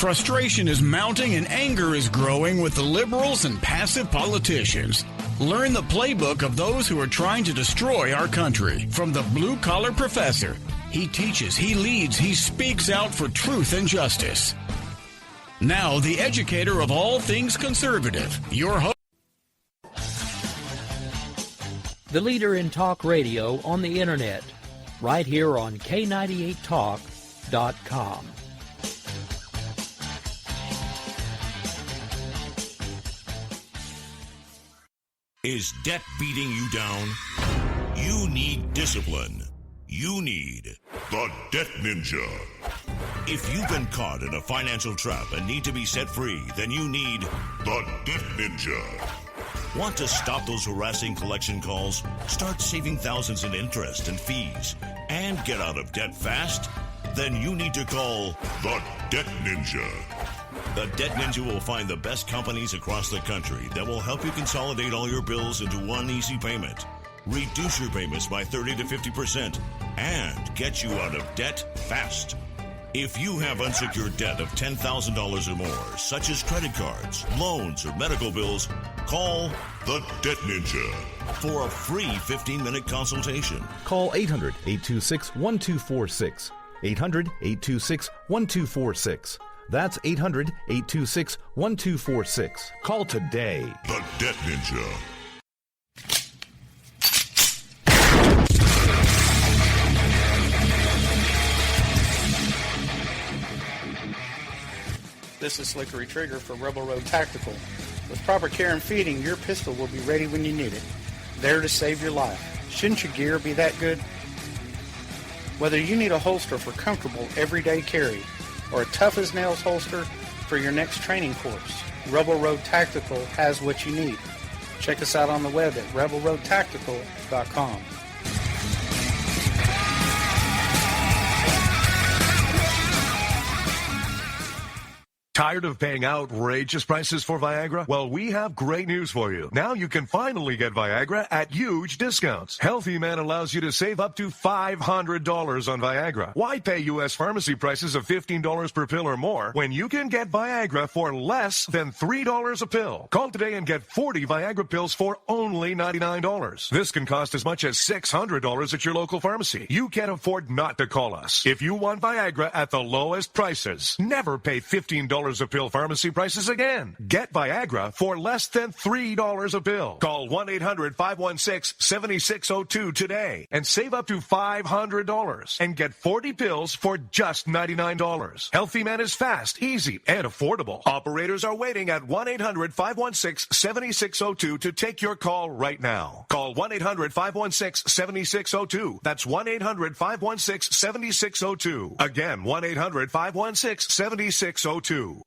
Frustration is mounting and anger is growing with the liberals and passive politicians. Learn the playbook of those who are trying to destroy our country. From the blue-collar professor, he teaches, he leads, he speaks out for truth and justice. Now, the educator of all things conservative, your host. The leader in talk radio on the internet, right here on K98Talk.com. Is debt beating you down? You need discipline. You need the Debt Ninja. If you've been caught in a financial trap and need to be set free, then you need the Debt Ninja. Want to stop those harassing collection calls, start saving thousands in interest and fees, and get out of debt fast? Then you need to call the Debt Ninja. The Debt Ninja will find the best companies across the country that will help you consolidate all your bills into one easy payment, reduce your payments by 30 to 50%, and get you out of debt fast. If you have unsecured debt of $10,000 or more, such as credit cards, loans, or medical bills, call the Debt Ninja for a free 15-minute consultation. Call 800-826-1246. 800-826-1246. That's 800-826-1246. Call today. The Debt Ninja. This is Slickery Trigger for Rebel Road Tactical. With proper care and feeding, your pistol will be ready when you need it. There to save your life. Shouldn't your gear be that good? Whether you need a holster for comfortable everyday carry or a tough-as-nails holster for your next training course, Rebel Road Tactical has what you need. Check us out on the web at rebelroadtactical.com. Tired of paying outrageous prices for Viagra? Well, we have great news for you. Now you can finally get Viagra at huge discounts. Healthy Man allows you to save up to $500 on Viagra. Why pay U.S. pharmacy prices of $15 per pill or more when you can get Viagra for less than $3 a pill? Call today and get 40 Viagra pills for only $99. This can cost as much as $600 at your local pharmacy. You can't afford not to call us. If you want Viagra at the lowest prices, never pay $15 a pill pharmacy prices again. Get Viagra for less than $3 a pill. Call 1-800-516-7602 today and save up to $500 and get 40 pills for just $99. Healthy Man is fast, easy, and affordable. Operators are waiting at 1-800-516-7602 to take your call right now. Call 1-800-516-7602. That's 1-800-516-7602. Again, 1-800-516-7602.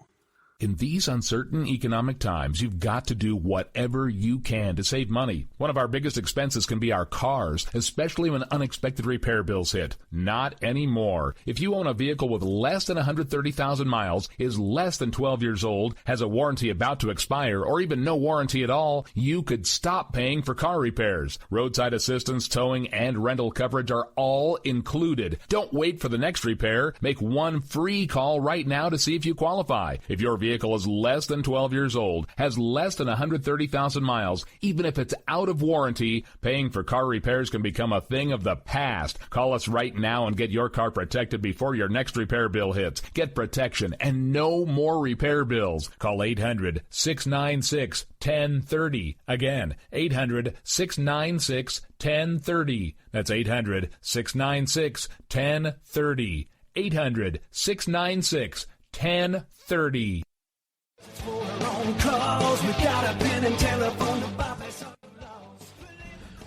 In these uncertain economic times, you've got to do whatever you can to save money. One of our biggest expenses can be our cars, especially when unexpected repair bills hit. Not anymore. If you own a vehicle with less than 130,000 miles, is less than 12 years old, has a warranty about to expire, or even no warranty at all, you could stop paying for car repairs. Roadside assistance, towing, and rental coverage are all included. Don't wait for the next repair. Make one free call right now to see if you qualify. If your vehicle is less than 12 years old, has less than 130,000 miles, even if it's out of warranty, paying for car repairs can become a thing of the past. Call us right now and get your car protected before your next repair bill hits. Get protection and no more repair bills. Call 800-696-1030. Again, 800-696-1030. That's 800-696-1030. 800-696-1030.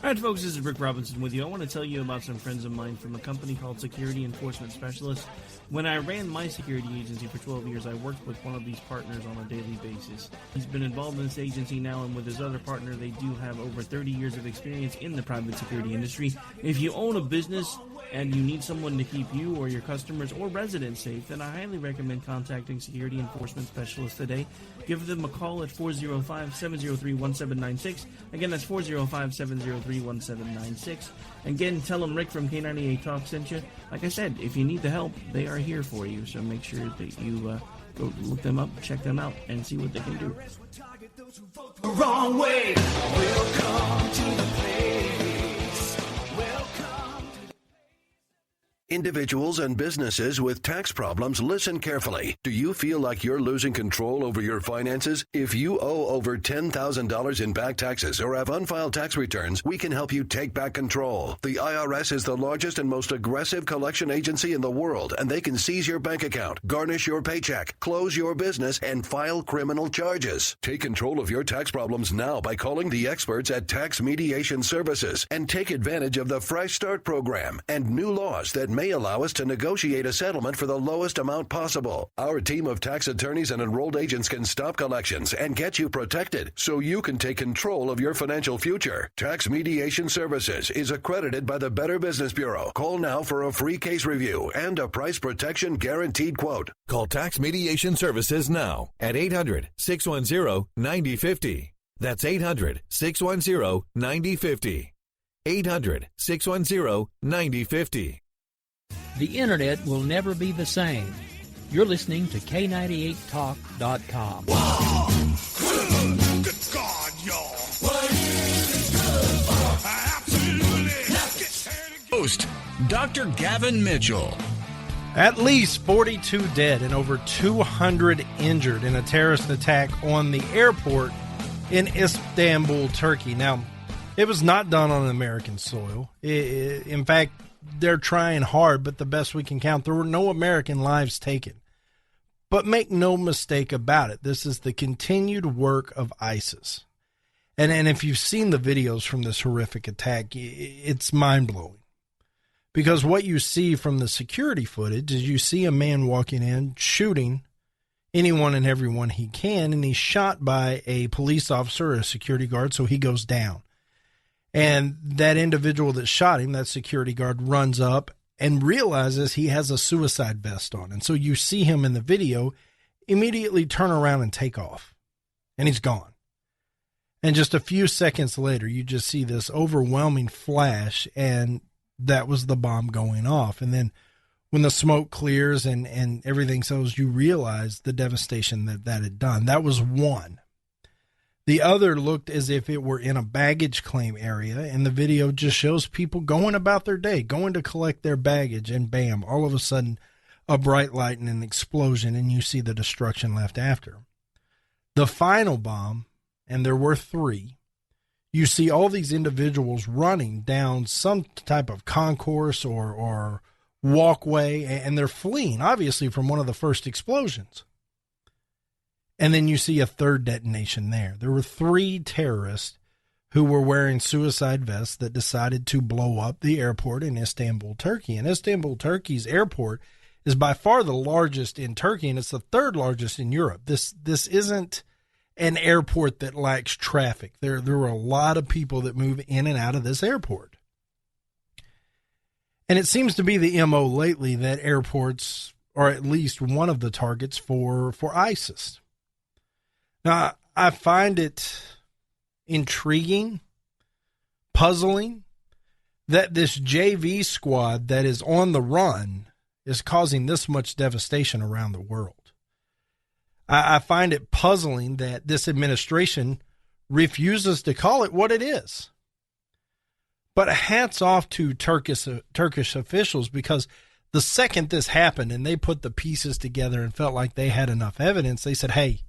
Alright folks, this is Rick Robinson with you. I want to tell you about some friends of mine from a company called Security Enforcement Specialists. When I ran my security agency for 12 years, I worked with one of these partners on a daily basis. He's been involved in this agency now, and with his other partner, they do have over 30 years of experience in the private security industry. If you own a business and you need someone to keep you or your customers or residents safe, then I highly recommend contacting Security Enforcement Specialists today. Give them a call at 405-703-1796. Again, that's 405-703-1796. 888-203-1796. And again, tell them Rick from K98 Talk sent you. Like I said, if you need the help, they are here for you. So make sure that you go look them up, check them out, and see what they can do. Wrong way. Welcome to the place. Individuals and businesses with tax problems, listen carefully. Do you feel like you're losing control over your finances? If you owe over $10,000 in back taxes or have unfiled tax returns, we can help you take back control. The IRS is the largest and most aggressive collection agency in the world, and they can seize your bank account, garnish your paycheck, close your business, and file criminal charges. Take control of your tax problems now by calling the experts at Tax Mediation Services and take advantage of the Fresh Start program and new laws that may allow us to negotiate a settlement for the lowest amount possible. Our team of tax attorneys and enrolled agents can stop collections and get you protected so you can take control of your financial future. Tax Mediation Services is accredited by the Better Business Bureau. Call now for a free case review and a price protection guaranteed quote. Call Tax Mediation Services now at 800-610-9050. That's 800-610-9050. 800-610-9050. The Internet will never be the same. You're listening to K98Talk.com. Good God, y'all. What is it good for? Absolutely. Host, Dr. Gavin Mitchell. At least 42 dead and over 200 injured in a terrorist attack on the airport in Istanbul, Turkey. Now, it was not done on American soil. In fact, they're trying hard, but the best we can count, there were no American lives taken. But make no mistake about it, this is the continued work of ISIS. And if you've seen the videos from this horrific attack, it's mind-blowing. Because what you see from the security footage is you see a man walking in, shooting anyone and everyone he can, and he's shot by a police officer or a security guard, so he goes down. And that individual that shot him, that security guard, runs up and realizes he has a suicide vest on. And so you see him in the video immediately turn around and take off. And he's gone. And just a few seconds later, you just see this overwhelming flash, and that was the bomb going off. And then when the smoke clears and everything settles, you realize the devastation that had done. That was one. The other looked as if it were in a baggage claim area, and the video just shows people going about their day, going to collect their baggage, and bam, all of a sudden, a bright light and an explosion, and you see the destruction left after. The final bomb, and there were 3, you see all these individuals running down some type of concourse or walkway, and they're fleeing, obviously, from one of the first explosions. And then you see a third detonation there. There were 3 terrorists who were wearing suicide vests that decided to blow up the airport in Istanbul, Turkey. And Istanbul, Turkey's airport is by far the largest in Turkey, and it's the 3rd largest in Europe. This isn't an airport that lacks traffic. There are a lot of people that move in and out of this airport. And it seems to be the MO lately that airports are at least one of the targets for ISIS. Now, I find it intriguing, puzzling, that this JV squad that is on the run is causing this much devastation around the world. I find it puzzling that this administration refuses to call it what it is. But hats off to Turkish officials, because the second this happened and they put the pieces together and felt like they had enough evidence, they said, hey,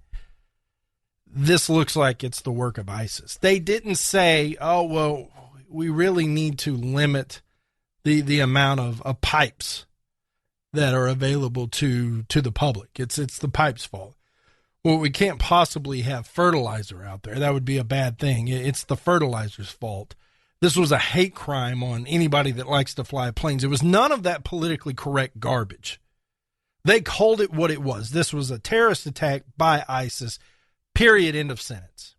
this looks like it's the work of ISIS. They didn't say, oh, well, we really need to limit the amount of pipes that are available to the public. It's the pipes' fault. Well, we can't possibly have fertilizer out there. That would be a bad thing. It's the fertilizer's fault. This was a hate crime on anybody that likes to fly planes. It was none of that politically correct garbage. They called it what it was. This was a terrorist attack by ISIS. Period. End of sentence.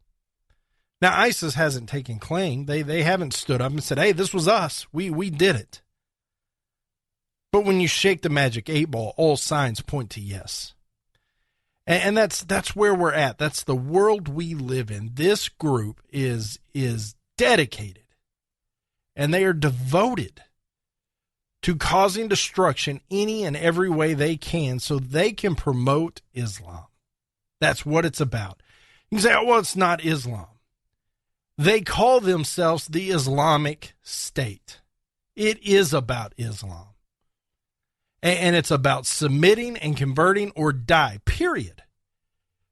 Now, ISIS hasn't taken claim. They haven't stood up and said, hey, this was us. We did it. But when you shake the magic 8 ball, all signs point to yes. And that's where we're at. That's the world we live in. This group is dedicated and they are devoted to causing destruction any and every way they can so they can promote Islam. That's what it's about. You can say, oh, well, it's not Islam. They call themselves the Islamic State. It is about Islam. And it's about submitting and converting or die, period.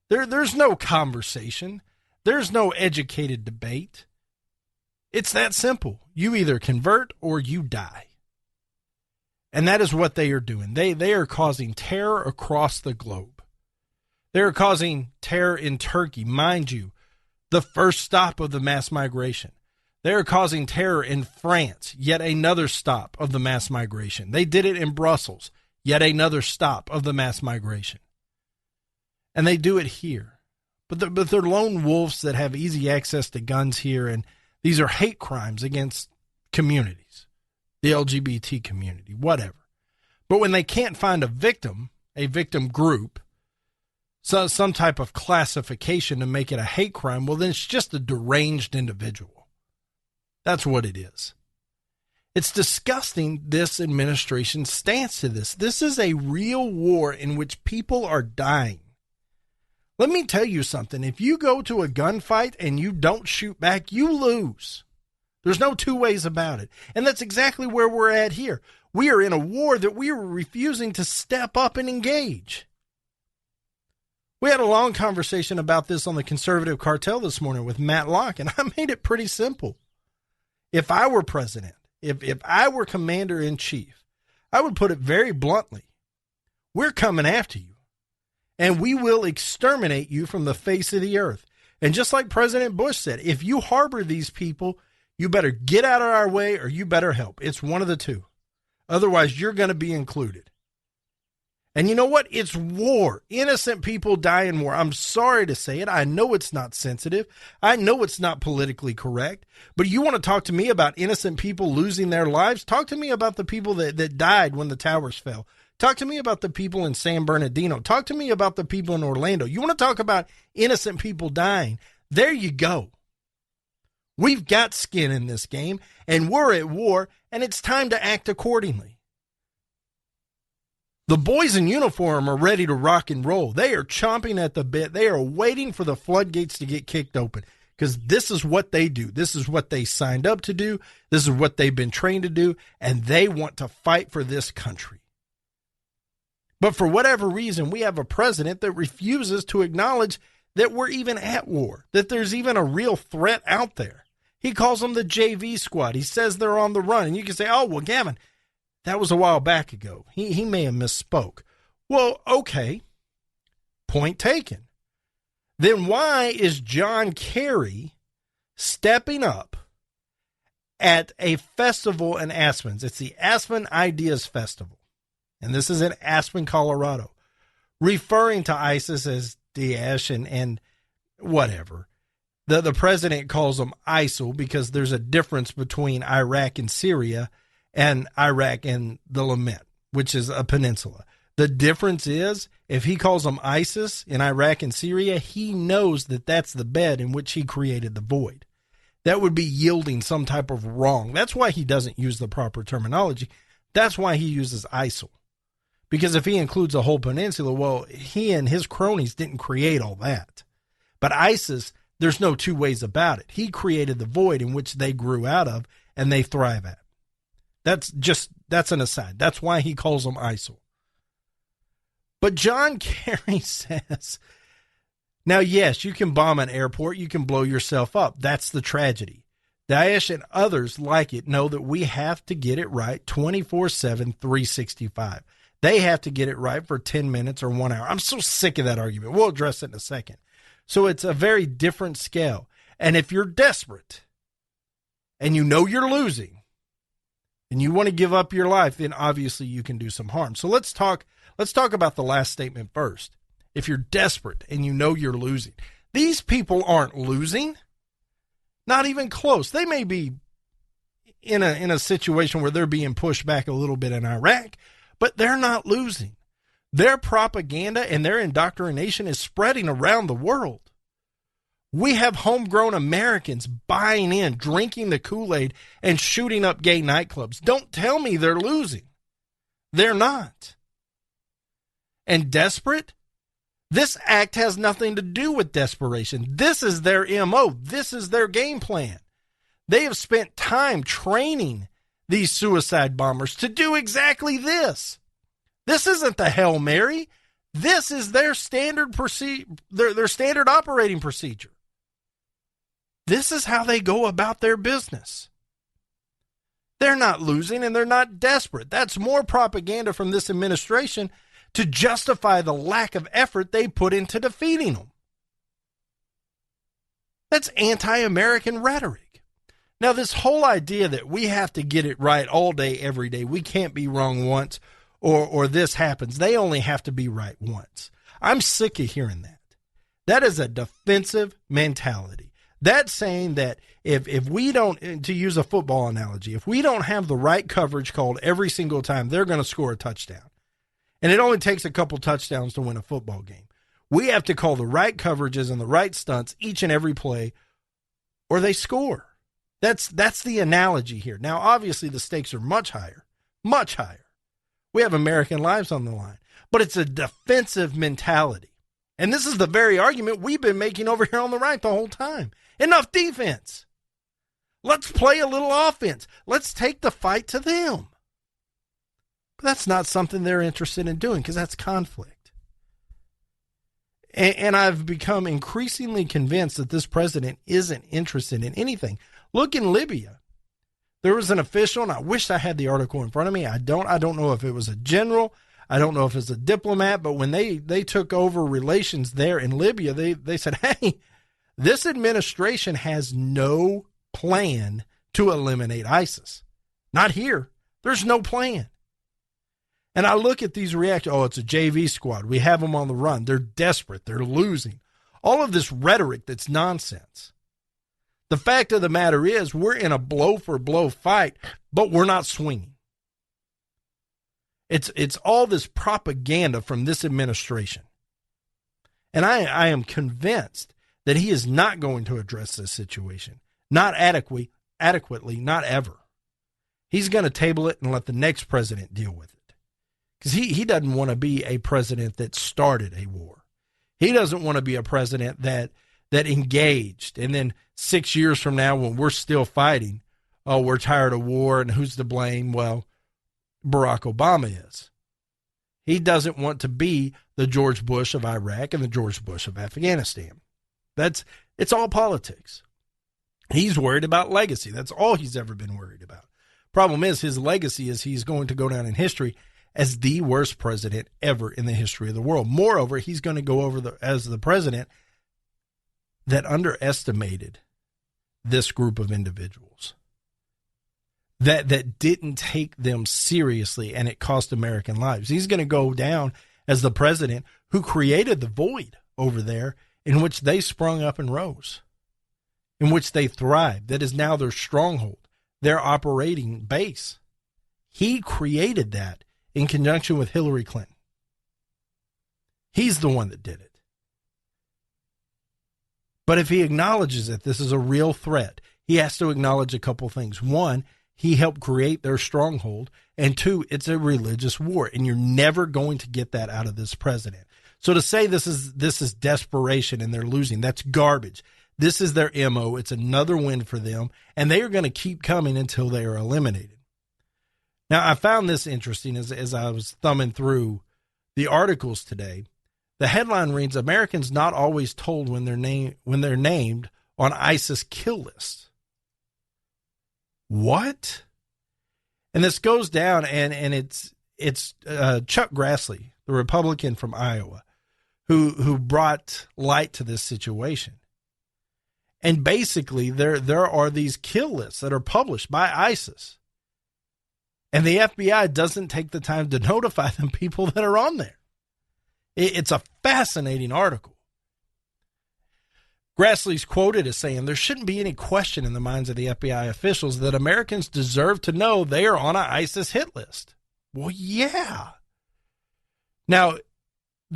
There's no conversation. There's no educated debate. It's that simple. You either convert or you die. And that is what they are doing. They are causing terror across the globe. They are causing terror in Turkey, mind you, the first stop of the mass migration. They are causing terror in France, yet another stop of the mass migration. They did it in Brussels, yet another stop of the mass migration. And they do it here. But they're lone wolves that have easy access to guns here, and these are hate crimes against communities, the LGBT community, whatever. But when they can't find a victim group, so some type of classification to make it a hate crime, well, then it's just a deranged individual. That's what it is. It's disgusting, this administration's stance to this. This is a real war in which people are dying. Let me tell you something. If you go to a gunfight and you don't shoot back, you lose. There's no two ways about it. And that's exactly where we're at here. We are in a war that we are refusing to step up and engage. We had a long conversation about this on the Conservative Cartel this morning with Matt Locke, and I made it pretty simple. If I were president, if I were commander-in-chief, I would put it very bluntly. We're coming after you, and we will exterminate you from the face of the earth. And just like President Bush said, if you harbor these people, you better get out of our way or you better help. It's one of the two. Otherwise, you're going to be included. And you know what? It's war. Innocent people die in war. I'm sorry to say it. I know it's not sensitive. I know it's not politically correct. But you want to talk to me about innocent people losing their lives? Talk to me about the people that died when the towers fell. Talk to me about the people in San Bernardino. Talk to me about the people in Orlando. You want to talk about innocent people dying? There you go. We've got skin in this game, and we're at war, and it's time to act accordingly. The boys in uniform are ready to rock and roll. They are chomping at the bit. They are waiting for the floodgates to get kicked open because this is what they do. This is what they signed up to do. This is what they've been trained to do, and they want to fight for this country. But for whatever reason, we have a president that refuses to acknowledge that we're even at war, that there's even a real threat out there. He calls them the JV squad. He says they're on the run. And you can say, oh, well, Gavin, that was a while back ago. He may have misspoke. Well, okay. Point taken. Then why is John Kerry stepping up at a festival in Aspen? It's the Aspen Ideas Festival. And this is in Aspen, Colorado. Referring to ISIS as Daesh and whatever. The president calls them ISIL because there's a difference between Iraq and Syria and Iraq and the Levant, which is a peninsula. The difference is if he calls them ISIS in Iraq and Syria, he knows that that's the bed in which he created the void. That would be yielding some type of wrong. That's why he doesn't use the proper terminology. That's why he uses ISIL. Because if he includes a whole peninsula, well, he and his cronies didn't create all that. But ISIS, there's no two ways about it. He created the void in which they grew out of and they thrive at. That's an aside. That's why he calls them ISIL. But John Kerry says, now, yes, you can bomb an airport. You can blow yourself up. That's the tragedy. Daesh and others like it know that we have to get it right 24/7, 365. They have to get it right for 10 minutes or 1 hour. I'm so sick of that argument. We'll address it in a second. So it's a very different scale. And if you're desperate and you know you're losing and you want to give up your life, then obviously you can do some harm. So let's talk about the last statement first. If you're desperate and you know you're losing, these people aren't losing. Not even close. They may be in a situation where they're being pushed back a little bit in Iraq, but they're not losing. Their propaganda and their indoctrination is spreading around the world. We have homegrown Americans buying in, drinking the Kool-Aid, and shooting up gay nightclubs. Don't tell me they're losing. They're not. And desperate? This act has nothing to do with desperation. This is their MO. This is their game plan. They have spent time training these suicide bombers to do exactly this. This isn't the Hail Mary. This is their standard their standard operating procedure. This is how they go about their business. They're not losing and they're not desperate. That's more propaganda from this administration to justify the lack of effort they put into defeating them. That's anti-American rhetoric. Now, this whole idea that we have to get it right all day, every day, we can't be wrong once, or this happens. They only have to be right once. I'm sick of hearing that. That is a defensive mentality. That's saying that if we don't, to use a football analogy, if we don't have the right coverage called every single time, they're going to score a touchdown. And it only takes a couple touchdowns to win a football game. We have to call the right coverages and the right stunts each and every play, or they score. That's the analogy here. Now, obviously, the stakes are much higher, much higher. We have American lives on the line, but it's a defensive mentality. And this is the very argument we've been making over here on the right the whole time. Enough defense. Let's play a little offense. Let's take the fight to them. But that's not something they're interested in doing because that's conflict. And I've become increasingly convinced that this president isn't interested in anything. Look in Libya. There was an official, and I wish I had the article in front of me. I don't know if it was a general. I don't know if it's a diplomat, but when they took over relations there in Libya, they said, hey, this administration has no plan to eliminate ISIS. Not here. There's no plan. And I look at these reactions. Oh, it's a JV squad. We have them on the run. They're desperate. They're losing. All of this rhetoric that's nonsense. The fact of the matter is we're in a blow-for-blow fight, but we're not swinging. It's all this propaganda from this administration. And I am convinced that he is not going to address this situation. Not adequately, not ever. He's going to table it and let the next president deal with it. Because he doesn't want to be a president that started a war. He doesn't want to be a president that engaged. And then 6 years from now when we're still fighting, oh, we're tired of war and who's to blame? Well, Barack Obama is. He doesn't want to be the George Bush of Iraq and the George Bush of Afghanistan. It's all politics. He's worried about legacy. That's all he's ever been worried about. Problem is his legacy is he's going to go down in history as the worst president ever in the history of the world. Moreover, he's going to go over as the president that underestimated this group of individuals. That didn't take them seriously, and it cost American lives. He's going to go down as the president who created the void over there in which they sprung up and rose, in which they thrived. That is now their stronghold, their operating base. He created that in conjunction with Hillary Clinton. He's the one that did it. But if he acknowledges that this is a real threat, he has to acknowledge a couple things. One, he helped create their stronghold. And two, it's a religious war. And you're never going to get that out of this president. So to say this is desperation and they're losing, that's garbage. This is their MO. It's another win for them. And they are going to keep coming until they are eliminated. Now, I found this interesting as I was thumbing through the articles today. The headline reads, Americans not always told when they're named on ISIS kill lists. What? And this goes down, and it's Chuck Grassley, the Republican from Iowa, who brought light to this situation. And basically, there are these kill lists that are published by ISIS. And the FBI doesn't take the time to notify them people that are on there. It's a fascinating article. Grassley's quoted as saying, there shouldn't be any question in the minds of the FBI officials that Americans deserve to know they are on an ISIS hit list. Well, yeah. Now,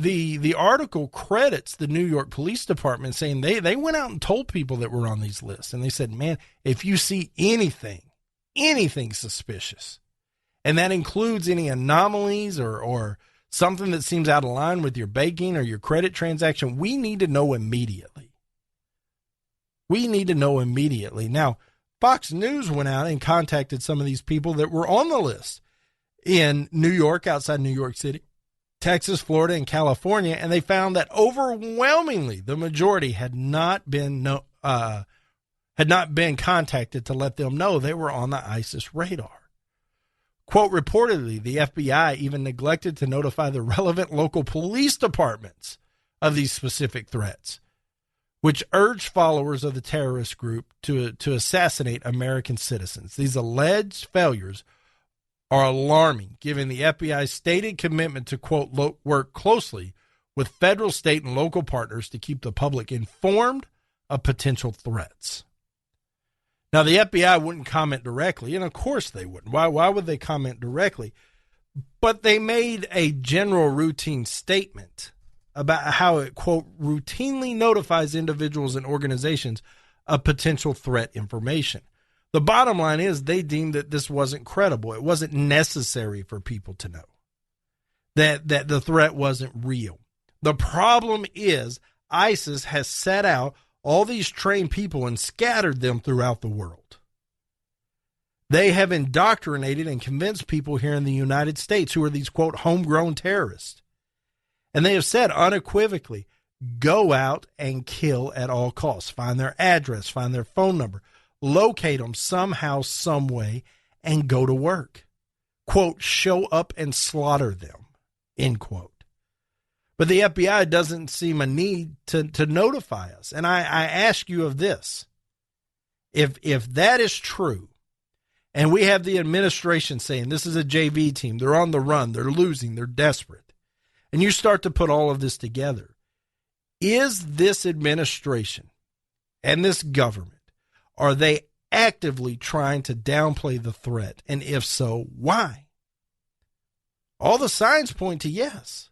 the article credits the New York Police Department, saying they went out and told people that were on these lists. And they said, man, if you see anything suspicious, and that includes any anomalies or something that seems out of line with your banking or your credit transaction, we need to know immediately. We need to know immediately. Now, Fox News went out and contacted some of these people that were on the list in New York, outside New York City, Texas, Florida, and California, and they found that overwhelmingly the majority had not been contacted to let them know they were on the ISIS radar. Quote, reportedly, the FBI even neglected to notify the relevant local police departments of these specific threats, which urged followers of the terrorist group to assassinate American citizens. These alleged failures are alarming, given the FBI's stated commitment to, quote, work closely with federal, state, and local partners to keep the public informed of potential threats. Now, the FBI wouldn't comment directly, and of course they wouldn't. Why would they comment directly? But they made a general routine statement about how it, quote, routinely notifies individuals and organizations of potential threat information. The bottom line is they deemed that this wasn't credible. It wasn't necessary for people to know that the threat wasn't real. The problem is ISIS has set out all these trained people and scattered them throughout the world. They have indoctrinated and convinced people here in the United States who are these, quote, homegrown terrorists. And they have said unequivocally, go out and kill at all costs. Find their address, find their phone number, locate them somehow, some way, and go to work. Quote, show up and slaughter them, end quote. But the FBI doesn't seem a need to notify us. And I ask you of this. If that is true, and we have the administration saying this is a JV team, they're on the run, they're losing, they're desperate, and you start to put all of this together, is this administration and this government, are they actively trying to downplay the threat? And if so, why? All the signs point to yes.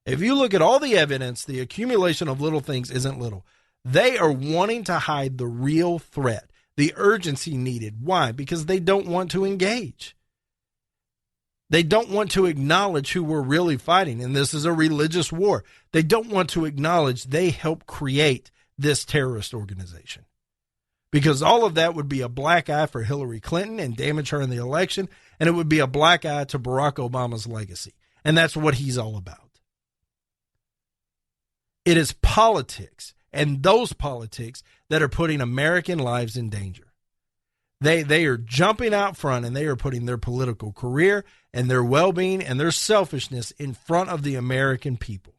If you look at all the evidence, the accumulation of little things isn't little. They are wanting to hide the real threat, the urgency needed. Why? Because they don't want to engage. They don't want to acknowledge who we're really fighting, and this is a religious war. They don't want to acknowledge they helped create this terrorist organization. Because all of that would be a black eye for Hillary Clinton and damage her in the election, and it would be a black eye to Barack Obama's legacy. And that's what he's all about. It is politics, and those politics that are putting American lives in danger. They are jumping out front, and they are putting their political career and their well-being and their selfishness in front of the American people,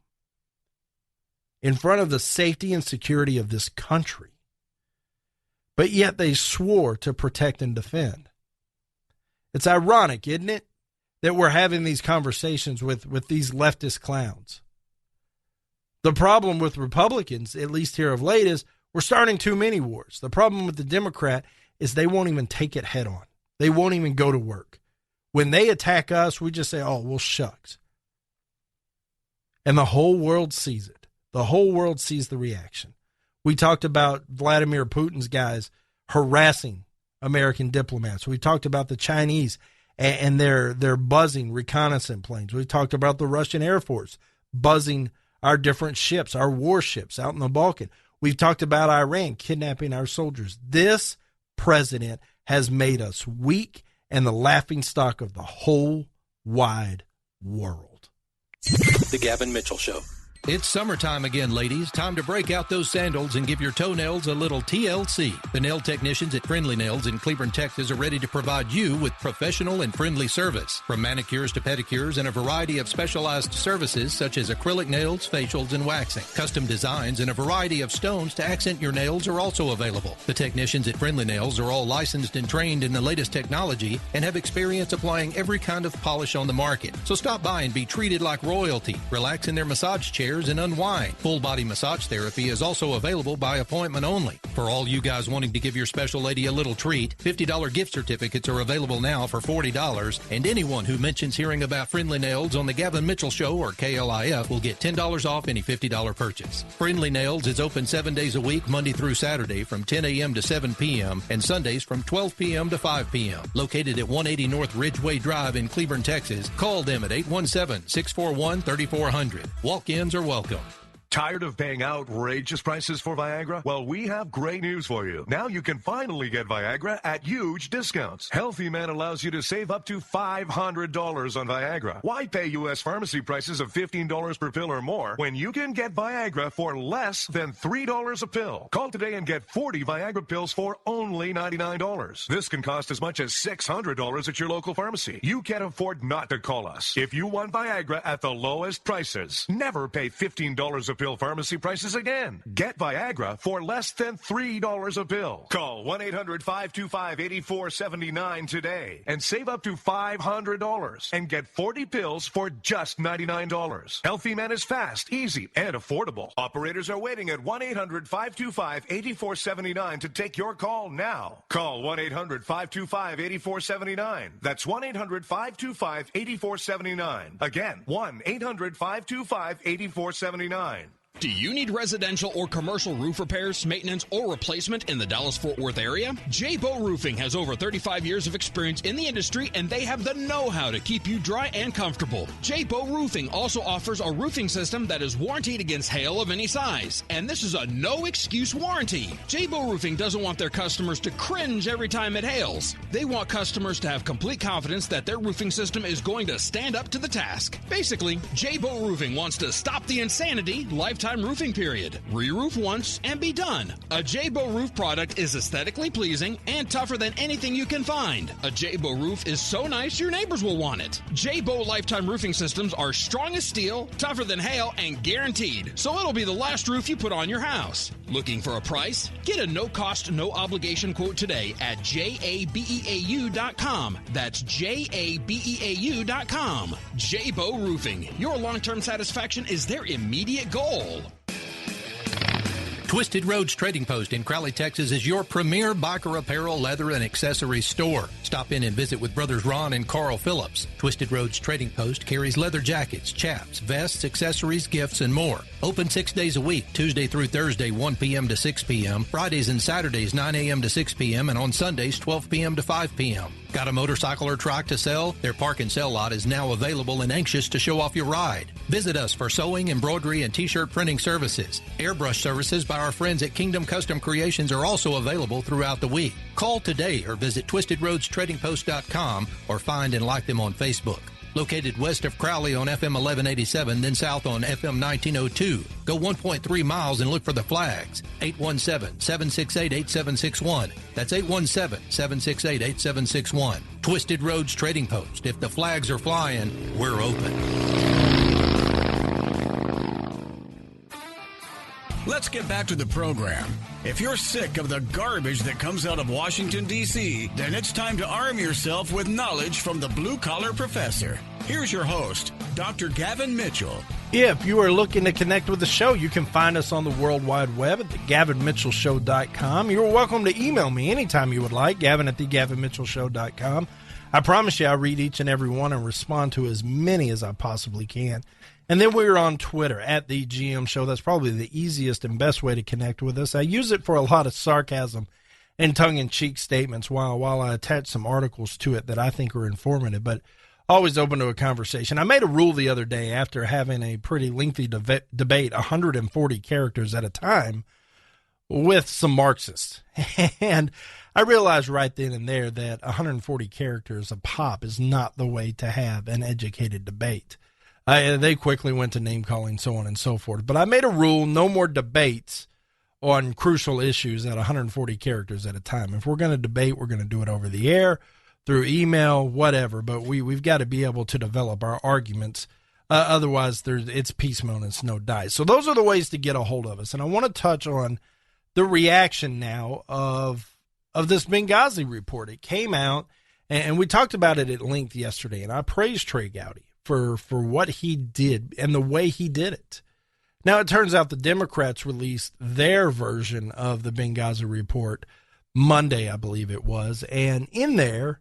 in front of the safety and security of this country. But yet they swore to protect and defend. It's ironic, isn't it, that we're having these conversations with these leftist clowns. The problem with Republicans, at least here of late, is we're starting too many wars. The problem with the Democrat is they won't even take it head on. They won't even go to work. When they attack us, we just say, oh, well, shucks. And the whole world sees it. The whole world sees the reaction. We talked about Vladimir Putin's guys harassing American diplomats. We talked about the Chinese and their buzzing reconnaissance planes. We talked about the Russian Air Force buzzing our different ships, our warships out in the Balkan. We've talked about Iran kidnapping our soldiers. This president has made us weak and the laughingstock of the whole wide world. The Gavin Mitchell Show. It's summertime again, ladies. Time to break out those sandals and give your toenails a little TLC. The nail technicians at Friendly Nails in Cleburne, Texas are ready to provide you with professional and friendly service. From manicures to pedicures and a variety of specialized services such as acrylic nails, facials, and waxing. Custom designs and a variety of stones to accent your nails are also available. The technicians at Friendly Nails are all licensed and trained in the latest technology and have experience applying every kind of polish on the market. So stop by and be treated like royalty. Relax in their massage chair chairs and unwind. Full body massage therapy is also available by appointment only. For all you guys wanting to give your special lady a little treat, $50 gift certificates are available now for $40, and anyone who mentions hearing about Friendly Nails on the Gavin Mitchell Show or KLIF will get $10 off any $50 purchase. Friendly Nails is open 7 days a week, Monday through Saturday from 10 a.m. to 7 p.m. and Sundays from 12 p.m. to 5 p.m. Located at 180 North Ridgeway Drive in Cleburne, Texas. Call them at 817-641-3400. Walk-ins are welcome. Tired of paying outrageous prices for Viagra? Well, we have great news for you. Now you can finally get Viagra at huge discounts. Healthy Man allows you to save up to $500 on Viagra. Why pay U.S. pharmacy prices of $15 per pill or more when you can get Viagra for less than $3 a pill? Call today and get 40 Viagra pills for only $99. This can cost as much as $600 at your local pharmacy. You can't afford not to call us. If you want Viagra at the lowest prices, never pay $15 a pill pharmacy prices again. Get Viagra for less than $3 a pill. Call 1-800-525-8479 today and save up to $500 and get 40 pills for just $99. Healthy Man is fast, easy, and affordable. Operators are waiting at 1-800-525-8479 to take your call now. Call 1-800-525-8479. That's 1-800-525-8479. Again, 1-800-525-8479. Do you need residential or commercial roof repairs, maintenance, or replacement in the Dallas-Fort Worth area? J-Bow Roofing has over 35 years of experience in the industry, and they have the know-how to keep you dry and comfortable. J-Bow Roofing also offers a roofing system that is warranted against hail of any size, and this is a no-excuse warranty. J-Bow Roofing doesn't want their customers to cringe every time it hails. They want customers to have complete confidence that their roofing system is going to stand up to the task. Basically, J-Bow Roofing wants to stop the insanity, lifetime roofing period. Re-roof once and be done. A J-Bow roof product is aesthetically pleasing and tougher than anything you can find. A J-Bow roof is so nice your neighbors will want it. J-Bow lifetime roofing systems are strong as steel, tougher than hail, and guaranteed. So it'll be the last roof you put on your house. Looking for a price? Get a no-cost, no-obligation quote today at jabeau.com. That's jabeau.com. J-Bow Roofing. Your long-term satisfaction is their immediate goal. Twisted Roads Trading Post in Crowley, Texas is your premier biker apparel, leather, and accessories store. Stop in and visit with brothers Ron and Carl Phillips. Twisted Roads Trading Post carries leather jackets, chaps, vests, accessories, gifts, and more. Open 6 days a week, Tuesday through Thursday, 1 p.m. to 6 p.m., Fridays and Saturdays, 9 a.m. to 6 p.m., and on Sundays, 12 p.m. to 5 p.m. Got a motorcycle or trike to sell? Their park and sell lot is now available and anxious to show off your ride. Visit us for sewing, embroidery, and t-shirt printing services. Airbrush services by our friends at Kingdom Custom Creations are also available throughout the week. Call today or visit twistedroadstradingpost.com or find and like them on Facebook. Located west of Crowley on FM 1187, then south on FM 1902. Go 1.3 miles and look for the flags. 817-768-8761. That's 817-768-8761. Twisted Roads Trading Post. If the flags are flying, we're open. Let's get back to the program. If you're sick of the garbage that comes out of Washington, D.C., then it's time to arm yourself with knowledge from the Blue Collar Professor. Here's your host, Dr. Gavin Mitchell. If you are looking to connect with the show, you can find us on the World Wide Web at thegavinmitchellshow.com. You're welcome to email me anytime you would like, Gavin at thegavinmitchellshow.com. I promise you I'll read each and every one and respond to as many as I possibly can. And then we're on Twitter at the GM Show. That's probably the easiest and best way to connect with us. I use it for a lot of sarcasm and tongue-in-cheek statements while I attach some articles to it that I think are informative, but always open to a conversation. I made a rule the other day after having a pretty lengthy debate, 140 characters at a time, with some Marxists. And I realized right then and there that 140 characters a pop is not the way to have an educated debate. They quickly went to name-calling, so on and so forth. But I made a rule, no more debates on crucial issues at 140 characters at a time. If we're going to debate, we're going to do it over the air, through email, whatever. But we've got to be able to develop our arguments. Otherwise, it's piecemeal and it's no dice. So those are the ways to get a hold of us. And I want to touch on the reaction now of this Benghazi report. It came out, and we talked about it at length yesterday, and I praised Trey Gowdy for what he did and the way he did it. Now, it turns out the Democrats released their version of the Benghazi report Monday, I believe it was. And in there,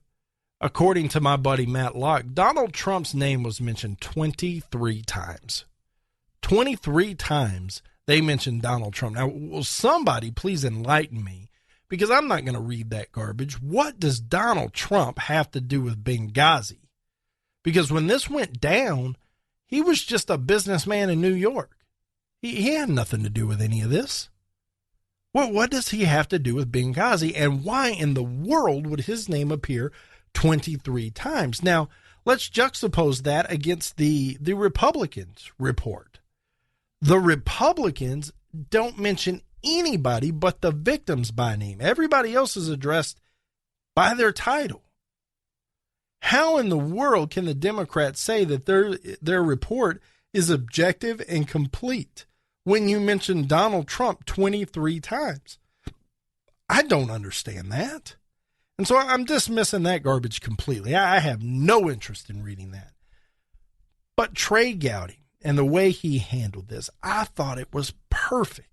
according to my buddy Matt Locke, Donald Trump's name was mentioned 23 times. 23 times they mentioned Donald Trump. Now, will somebody please enlighten me? Because I'm not going to read that garbage. What does Donald Trump have to do with Benghazi? Because when this went down, he was just a businessman in New York. He had nothing to do with any of this. What does he have to do with Benghazi? And why in the world would his name appear 23 times? Now, let's juxtapose that against the Republicans' report. The Republicans don't mention anybody but the victims by name. Everybody else is addressed by their title. How in the world can the Democrats say that their report is objective and complete when you mention Donald Trump 23 times? I don't understand that. And so I'm dismissing that garbage completely. I have no interest in reading that. But Trey Gowdy and the way he handled this, I thought it was perfect.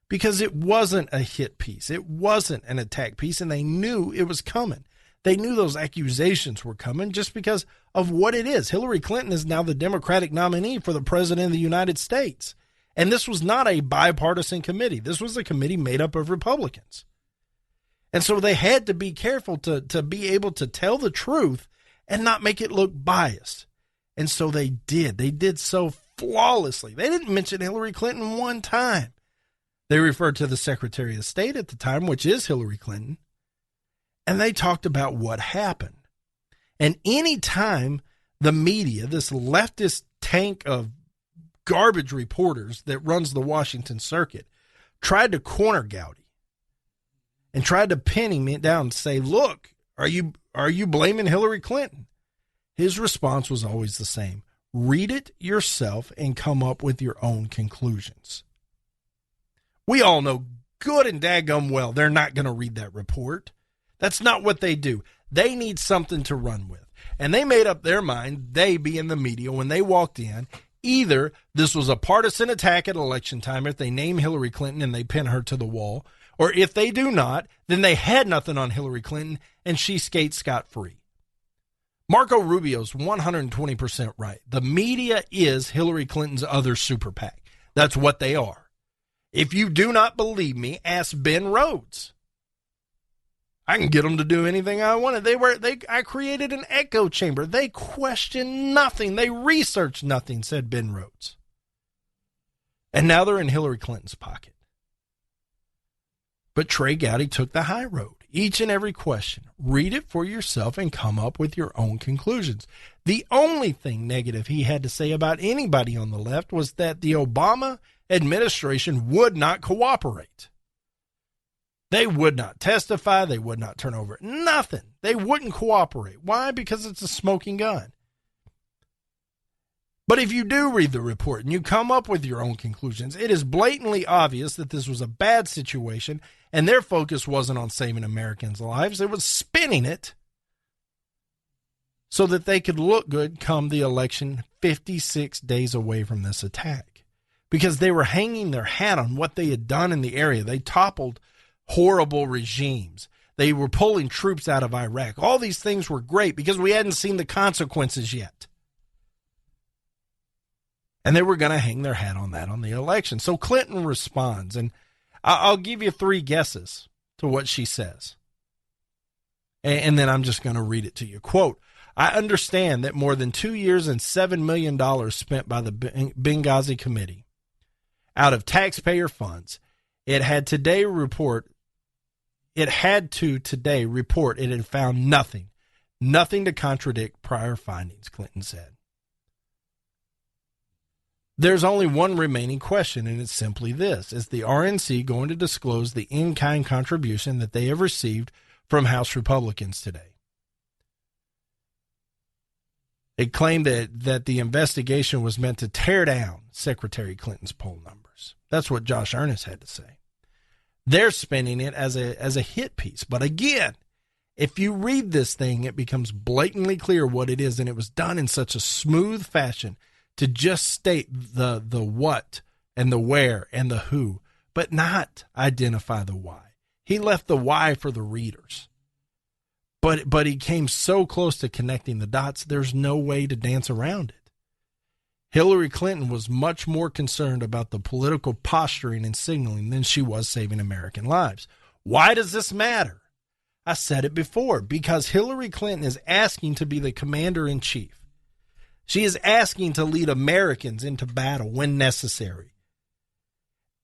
Because it wasn't a hit piece. It wasn't an attack piece, and they knew it was coming. They knew those accusations were coming just because of what it is. Hillary Clinton is now the Democratic nominee for the President of the United States. And this was not a bipartisan committee. This was a committee made up of Republicans. And so they had to be careful to be able to tell the truth and not make it look biased. And so they did. They did so flawlessly. They didn't mention Hillary Clinton one time. They referred to the Secretary of State at the time, which is Hillary Clinton. And they talked about what happened. And any time the media, this leftist tank of garbage reporters that runs the Washington circuit, tried to corner Gowdy and tried to pin him down and say, look, are you blaming Hillary Clinton? His response was always the same. Read it yourself and come up with your own conclusions. We all know good and daggum well they're not going to read that report. That's not what they do. They need something to run with. And they made up their mind, they being the media, when they walked in, either this was a partisan attack at election time if they name Hillary Clinton and they pin her to the wall, or if they do not, then they had nothing on Hillary Clinton and she skates scot-free. Marco Rubio's 120% right. The media is Hillary Clinton's other super PAC. That's what they are. If you do not believe me, ask Ben Rhodes. I can get them to do anything I wanted. I created an echo chamber. They questioned nothing. They researched nothing, said Ben Rhodes. And now they're in Hillary Clinton's pocket. But Trey Gowdy took the high road. Each and every question, read it for yourself and come up with your own conclusions. The only thing negative he had to say about anybody on the left was that the Obama administration would not cooperate. They would not testify. They would not turn over nothing. They wouldn't cooperate. Why? Because it's a smoking gun. But if you do read the report and you come up with your own conclusions, it is blatantly obvious that this was a bad situation and their focus wasn't on saving Americans' lives. It was spinning it so that they could look good come the election 56 days away from this attack. Because they were hanging their hat on what they had done in the area. They toppled horrible regimes. They were pulling troops out of Iraq. All these things were great because we hadn't seen the consequences yet. And they were going to hang their hat on that on the election. So Clinton responds, and I'll give you 3 guesses to what she says. And then I'm just going to read it to you. Quote, I understand that more than 2 years and $7 million spent by the Benghazi Committee out of taxpayer funds. It had to today report it had found nothing to contradict prior findings, Clinton said. There's only one remaining question, and it's simply this. Is the RNC going to disclose the in-kind contribution that they have received from House Republicans today? It claimed that the investigation was meant to tear down Secretary Clinton's poll numbers. That's what Josh Earnest had to say. They're spinning it as a hit piece. But again, if you read this thing, it becomes blatantly clear what it is, and it was done in such a smooth fashion to just state the what and the where and the who, but not identify the why. He left the why for the readers. But he came so close to connecting the dots, there's no way to dance around it. Hillary Clinton was much more concerned about the political posturing and signaling than she was saving American lives. Why does this matter? I said it before, because Hillary Clinton is asking to be the commander-in-chief. She is asking to lead Americans into battle when necessary.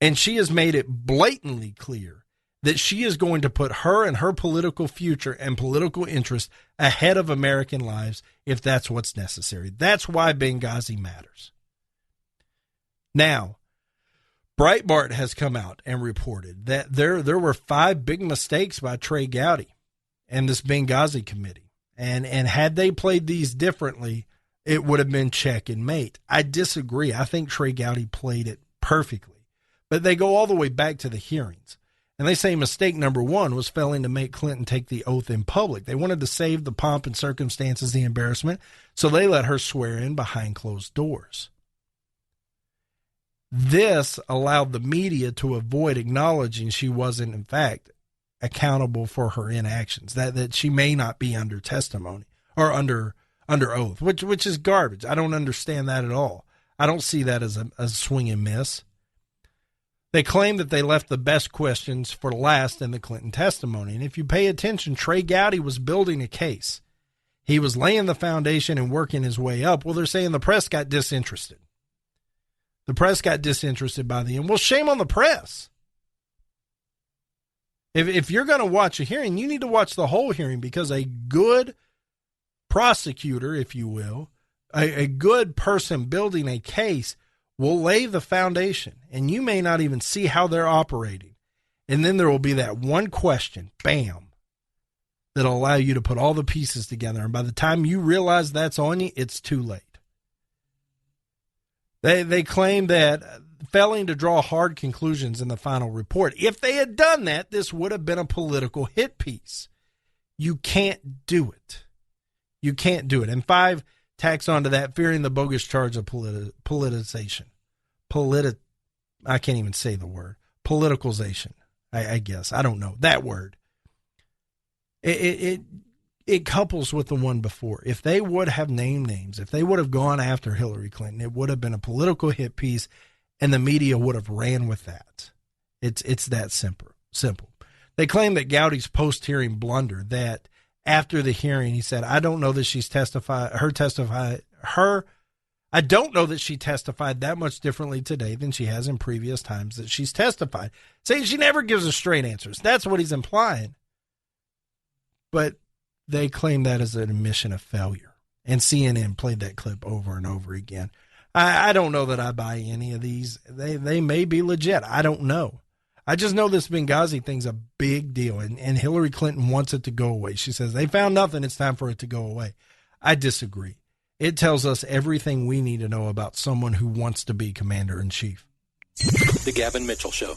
And she has made it blatantly clear that she is going to put her and her political future and political interest ahead of American lives if that's what's necessary. That's why Benghazi matters. Now, Breitbart has come out and reported that there were 5 big mistakes by Trey Gowdy and this Benghazi committee. And had they played these differently, it would have been check and mate. I disagree. I think Trey Gowdy played it perfectly. But they go all the way back to the hearings. And they say mistake number 1 was failing to make Clinton take the oath in public. They wanted to save the pomp and circumstances, the embarrassment, so they let her swear in behind closed doors. This allowed the media to avoid acknowledging she wasn't, in fact, accountable for her inactions, that she may not be under testimony or under oath, which is garbage. I don't understand that at all. I don't see that as a swing and miss. They claim that they left the best questions for last in the Clinton testimony. And if you pay attention, Trey Gowdy was building a case. He was laying the foundation and working his way up. Well, they're saying the press got disinterested. The press got disinterested by the end. Well, shame on the press. If you're going to watch a hearing, you need to watch the whole hearing, because a good prosecutor, if you will, a good person building a case will lay the foundation, and you may not even see how they're operating. And then there will be that one question, bam, that'll allow you to put all the pieces together. And by the time you realize that's on you, it's too late. They claim that failing to draw hard conclusions in the final report, if they had done that, this would have been a political hit piece. You can't do it. You can't do it. And 5, tacks onto that, fearing the bogus charge of politicization. I can't even say the word. Politicalization, I guess. I don't know. That word. It couples with the one before. If they would have named names, if they would have gone after Hillary Clinton, it would have been a political hit piece, and the media would have ran with that. It's that simple. They claim that Gowdy's post-hearing blunder, that after the hearing, he said, I don't know that she testified that much differently today than she has in previous times that she's testified. Saying she never gives us straight answers. That's what he's implying. But they claim that as an admission of failure. And CNN played that clip over and over again. I don't know that I buy any of these. They may be legit. I don't know. I just know this Benghazi thing's a big deal, and Hillary Clinton wants it to go away. She says, they found nothing, it's time for it to go away. I disagree. It tells us everything we need to know about someone who wants to be commander-in-chief. The Gavin Mitchell Show.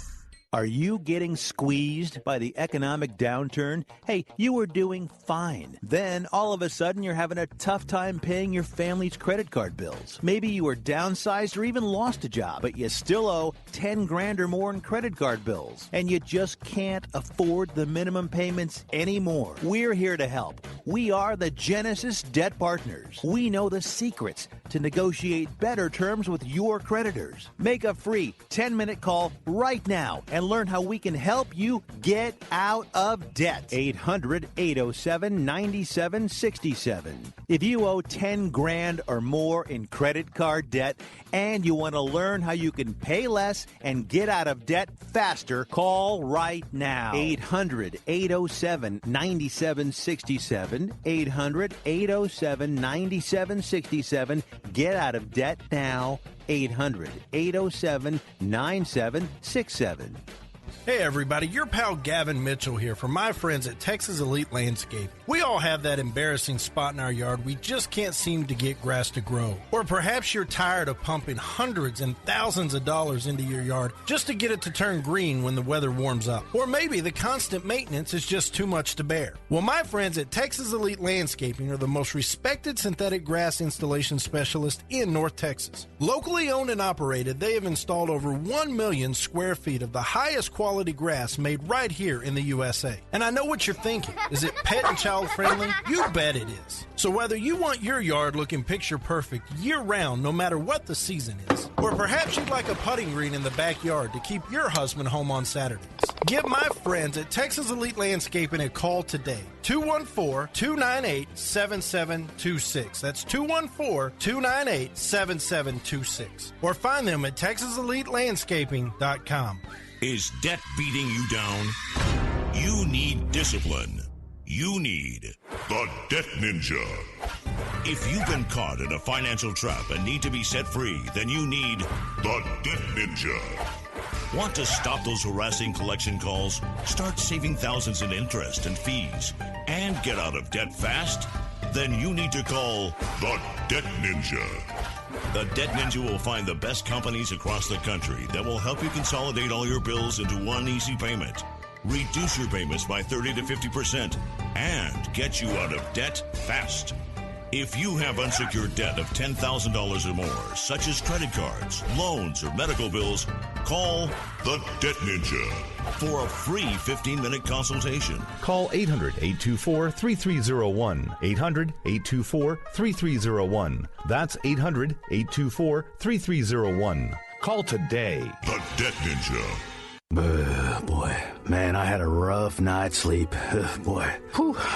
Are you getting squeezed by the economic downturn? Hey, you were doing fine. Then, all of a sudden, you're having a tough time paying your family's credit card bills. Maybe you were downsized or even lost a job, but you still owe 10 grand or more in credit card bills. And you just can't afford the minimum payments anymore. We're here to help. We are the Genesis Debt Partners. We know the secrets to negotiate better terms with your creditors. Make a free 10-minute call right now and learn how we can help you get out of debt. 800-807-9767. If you owe 10 grand or more in credit card debt and you want to learn how you can pay less and get out of debt faster, call right now. 800-807-9767. 800-807-9767. Get out of debt now. 800-807-9767. Hey everybody, your pal Gavin Mitchell here from my friends at Texas Elite Landscape. We all have that embarrassing spot in our yard we just can't seem to get grass to grow. Or perhaps you're tired of pumping hundreds and thousands of dollars into your yard just to get it to turn green when the weather warms up. Or maybe the constant maintenance is just too much to bear. Well, my friends at Texas Elite Landscaping are the most respected synthetic grass installation specialist in North Texas. Locally owned and operated, they have installed over 1 million square feet of the highest quality grass made right here in the USA. And I know what you're thinking. Is it pet and child friendly? You bet it is. So whether you want your yard looking picture perfect year round, no matter what the season is, or perhaps you'd like a putting green in the backyard to keep your husband home on Saturdays, give my friends at Texas Elite Landscaping a call today. 214-298-7726. That's 214-298-7726. Or find them at TexasEliteLandscaping.com. Is debt beating you down? You need discipline. You need the Debt Ninja. If you've been caught in a financial trap and need to be set free, then you need the Debt Ninja. Want to stop those harassing collection calls, start saving thousands in interest and fees, and get out of debt fast? Then you need to call the Debt Ninja. The Debt Ninja will find the best companies across the country that will help you consolidate all your bills into one easy payment, reduce your payments by 30 to 50%, and get you out of debt fast. If you have unsecured debt of $10,000 or more, such as credit cards, loans, or medical bills, call the Debt Ninja for a free 15-minute consultation. Call 800-824-3301. 800-824-3301. That's 800-824-3301. Call today. The Debt Ninja. Boy, man, I had a rough night's sleep. Boy,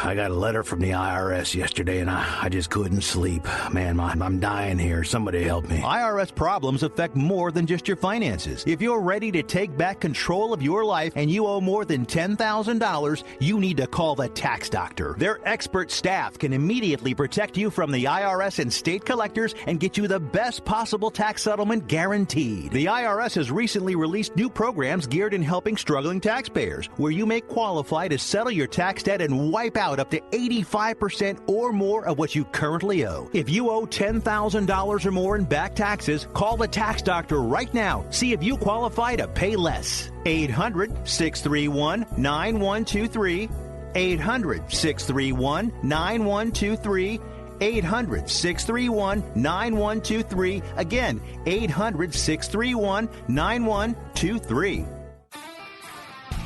I got a letter from the IRS yesterday, and I just couldn't sleep. Man, I'm dying here. Somebody help me. IRS problems affect more than just your finances. If you're ready to take back control of your life and you owe more than $10,000, you need to call the Tax Doctor. Their expert staff can immediately protect you from the IRS and state collectors and get you the best possible tax settlement guaranteed. The IRS has recently released new programs geared in helping struggling taxpayers, where you may qualify to settle your tax debt and wipe out up to 85% or more of what you currently owe. If you owe $10,000 or more in back taxes, call the Tax Doctor right now. See if you qualify to pay less. 800-631-9123. 800-631-9123. 800-631-9123. Again, 800-631-9123.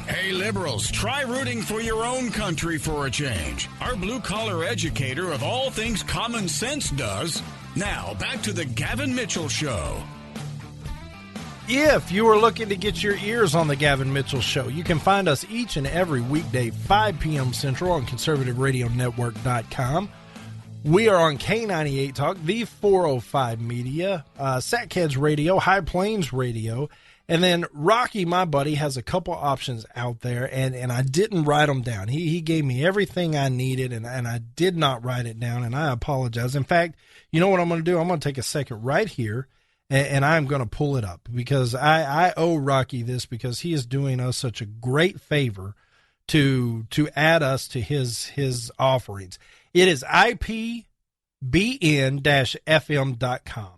Hey, liberals, try rooting for your own country for a change. Our blue-collar educator of all things common sense does. Now, back to the Gavin Mitchell Show. If you are looking to get your ears on the Gavin Mitchell Show, you can find us each and every weekday, 5 p.m. Central on ConservativeRadioNetwork.com. We are on K98 Talk, the 405 Media, SatCads Radio, High Plains Radio, and then Rocky, my buddy, has a couple options out there, and I didn't write them down. He gave me everything I needed, and I did not write it down, and I apologize. In fact, you know what I'm going to do? I'm going to take a second right here, and I'm going to pull it up, because I owe Rocky this, because he is doing us such a great favor to add us to his offerings. It is IPBN-FM.com.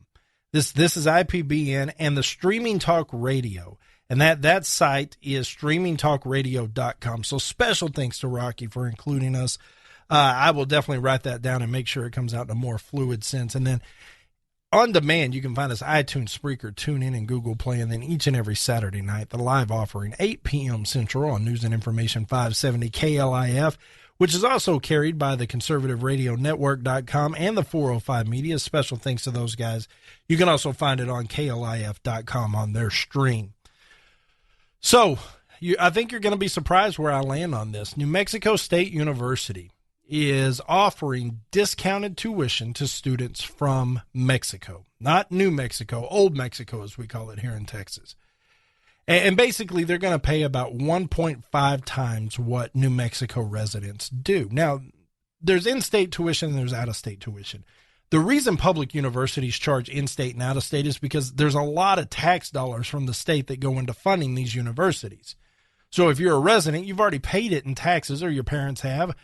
This is IPBN and the Streaming Talk Radio. And that site is streamingtalkradio.com. So special thanks to Rocky for including us. I will definitely write that down and make sure it comes out in a more fluid sense. And then on demand, you can find us iTunes, Spreaker, TuneIn, and Google Play. And then each and every Saturday night, the live offering, 8 p.m. Central on News and Information 570 KLIF, which is also carried by the ConservativeRadioNetwork.com and the 405 Media. Special thanks to those guys. You can also find it on KLIF.com on their stream. So I think you're going to be surprised where I land on this. New Mexico State University is offering discounted tuition to students from Mexico. Not New Mexico, Old Mexico as we call it here in Texas. And basically, they're going to pay about 1.5 times what New Mexico residents do. Now, there's in-state tuition and there's out-of-state tuition. The reason public universities charge in-state and out-of-state is because there's a lot of tax dollars from the state that go into funding these universities. So if you're a resident, you've already paid it in taxes, or your parents have.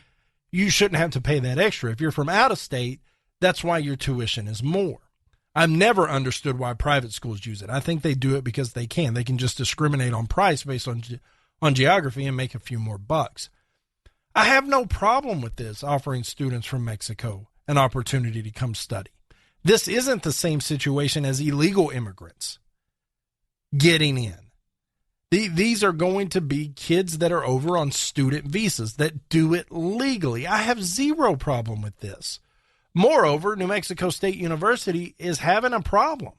You shouldn't have to pay that extra. If you're from out of state, that's why your tuition is more. I've never understood why private schools use it. I think they do it because they can. They can just discriminate on price based on geography and make a few more bucks. I have no problem with this, offering students from Mexico an opportunity to come study. This isn't the same situation as illegal immigrants getting in. These are going to be kids that are over on student visas that do it legally. I have zero problem with this. Moreover, New Mexico State University is having a problem.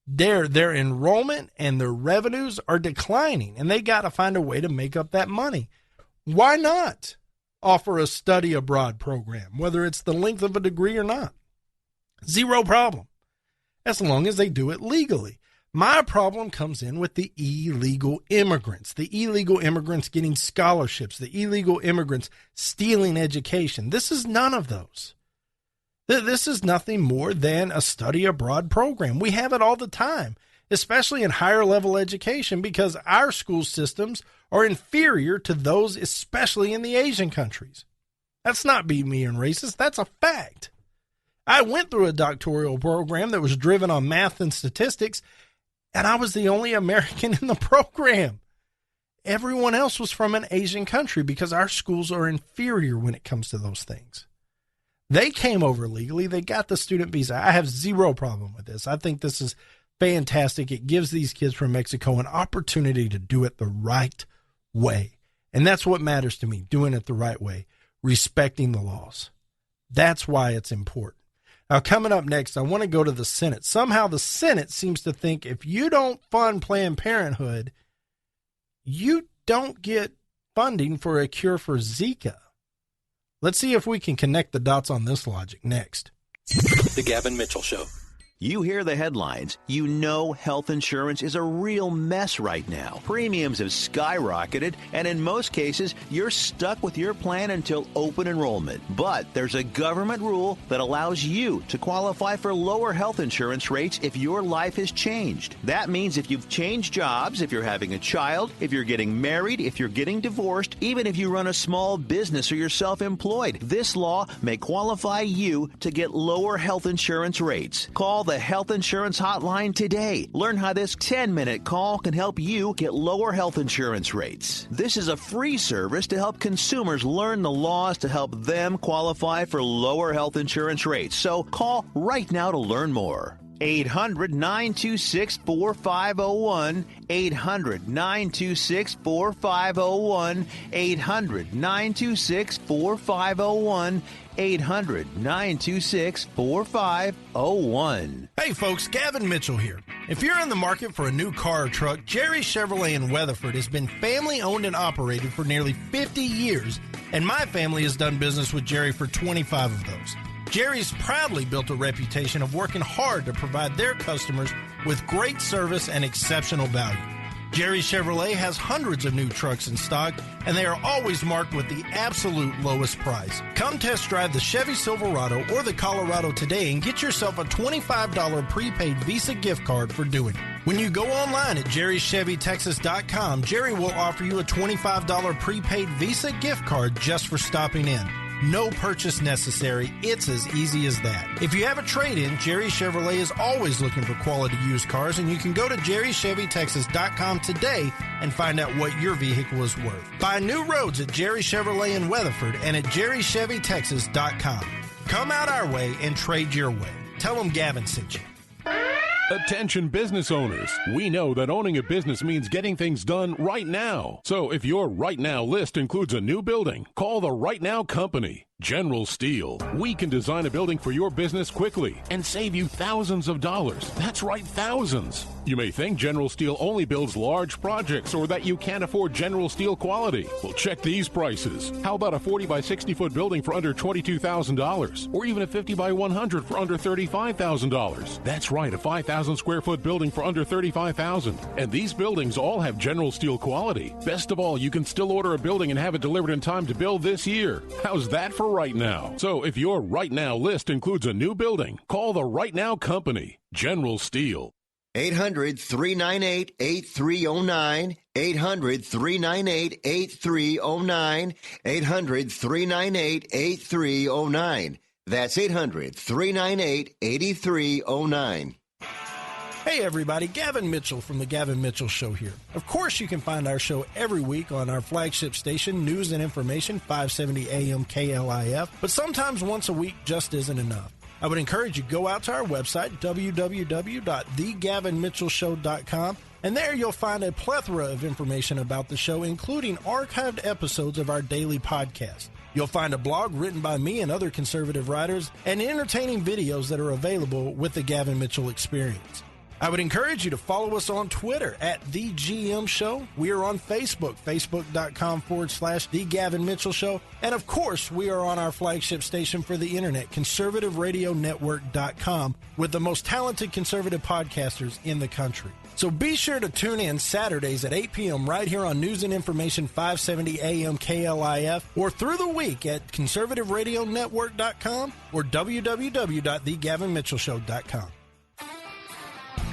Their enrollment and their revenues are declining, and they got to find a way to make up that money. Why not offer a study abroad program, whether it's the length of a degree or not? Zero problem, as long as they do it legally. My problem comes in with the illegal immigrants getting scholarships, the illegal immigrants stealing education. This is none of those. This is nothing more than a study abroad program. We have it all the time, especially in higher level education, because our school systems are inferior to those, especially in the Asian countries. That's not being racist. That's a fact. I went through a doctoral program that was driven on math and statistics, and I was the only American in the program. Everyone else was from an Asian country because our schools are inferior when it comes to those things. They came over legally. They got the student visa. I have zero problem with this. I think this is fantastic. It gives these kids from Mexico an opportunity to do it the right way. And that's what matters to me, doing it the right way, respecting the laws. That's why it's important. Now, coming up next, I want to go to the Senate. Somehow the Senate seems to think if you don't fund Planned Parenthood, you don't get funding for a cure for Zika. Let's see if we can connect the dots on this logic next. The Gavin Mitchell Show. You hear the headlines. You know health insurance is a real mess right now. Premiums have skyrocketed, and in most cases, you're stuck with your plan until open enrollment. But there's a government rule that allows you to qualify for lower health insurance rates if your life has changed. That means if you've changed jobs, if you're having a child, if you're getting married, if you're getting divorced, even if you run a small business or you're self-employed, this law may qualify you to get lower health insurance rates. Call the Health Insurance Hotline today. Learn how this 10-minute call can help you get lower health insurance rates. This is a free service to help consumers learn the laws to help them qualify for lower health insurance rates. So call right now to learn more. 800-926-4501, 800-926-4501, 800-926-4501, 800-926-4501. Hey folks, Gavin Mitchell here. If you're in the market for a new car or truck, Jerry Chevrolet in Weatherford has been family owned and operated for nearly 50 years, and my family has done business with Jerry for 25 of those. Jerry's proudly built a reputation of working hard to provide their customers with great service and exceptional value. Jerry Chevrolet has hundreds of new trucks in stock, and they are always marked with the absolute lowest price. Come test drive the Chevy Silverado or the Colorado today and get yourself a $25 prepaid Visa gift card for doing it. When you go online at jerrychevytexas.com, Jerry will offer you a $25 prepaid Visa gift card just for stopping in. No purchase necessary. It's as easy as that. If you have a trade-in, Jerry Chevrolet is always looking for quality used cars, and you can go to jerrychevytexas.com today and find out what your vehicle is worth. Find new roads at Jerry Chevrolet in Weatherford and at jerrychevytexas.com. Come out our way and trade your way. Tell them Gavin sent you. Attention business owners. We know that owning a business means getting things done right now. So if your right now list includes a new building, call the Right Now Company. General Steel. We can design a building for your business quickly and save you thousands of dollars. That's right, thousands. You may think General Steel only builds large projects or that you can't afford General Steel quality. Well, check these prices. How about a 40 by 60 foot building for under $22,000 or even a 50 by 100 for under $35,000? That's right, a 5,000 square foot building for under $35,000. And these buildings all have General Steel quality. Best of all, you can still order a building and have it delivered in time to build this year. How's that for right now? So if your right now list includes a new building, call the Right Now Company, General Steel. 800-398-8309. 800-398-8309. 800-398-8309. That's 800-398-8309. Hey everybody, Gavin Mitchell from The Gavin Mitchell Show here. Of course you can find our show every week on our flagship station, News and Information, 570 AM KLIF, but sometimes once a week just isn't enough. I would encourage you to go out to our website, www.thegavinmitchellshow.com, and there you'll find a plethora of information about the show, including archived episodes of our daily podcast. You'll find a blog written by me and other conservative writers, and entertaining videos that are available with the Gavin Mitchell Experience. I would encourage you to follow us on Twitter at The GM Show. We are on Facebook, facebook.com/The Gavin Mitchell Show. And of course, we are on our flagship station for the internet, conservativeradionetwork.com, with the most talented conservative podcasters in the country. So be sure to tune in Saturdays at 8 p.m. right here on News and Information 570 AM KLIF, or through the week at conservativeradionetwork.com or www.thegavinmitchellshow.com.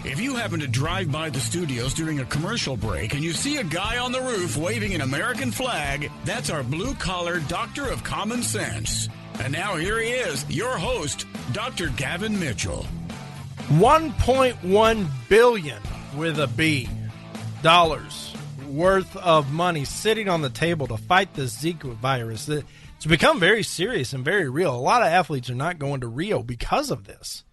If you happen to drive by the studios during a commercial break and you see a guy on the roof waving an American flag, that's our blue-collar doctor of common sense. And now here he is, your host, Dr. Gavin Mitchell. $1.1 billion with a B dollars worth of money sitting on the table to fight the Zika virus. It's become very serious and very real. A lot of athletes are not going to Rio because of this.